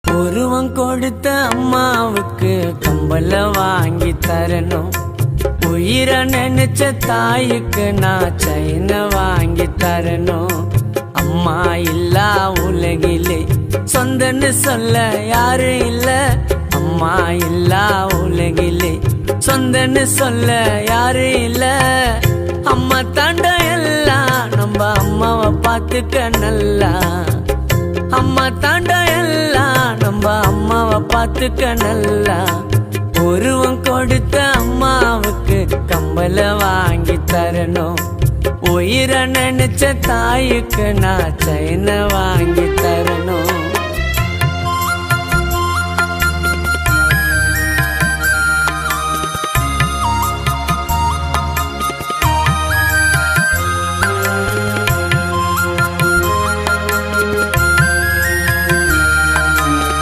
உருவம் கொடுத்த அம்மாவுக்கு கம்பல வாங்கி தரணும். உயிர நினைச்ச தாய்க்கு நான் செயின வாங்கி தரணும். அம்மா இல்லா உலகிலே சொந்தன்னு சொல்ல யாரும் இல்ல. அம்மா இல்லா உலகிலே சொந்தன்னு சொல்ல யாரும் இல்ல. அம்மா தாண்டா எல்லாம் நம்ம அம்மாவை பார்த்துக்க நல்லா. அம்மா தாண்டா எல்லாம் நம்ம அம்மாவை பார்த்துக்க நல்லா. உருவம் கொடுத்த அம்மாவுக்கு கம்பல வாங்கி தரணும். உயிர நினைச்ச தாய்க்கு நான் செயின வாங்கி தரணும்.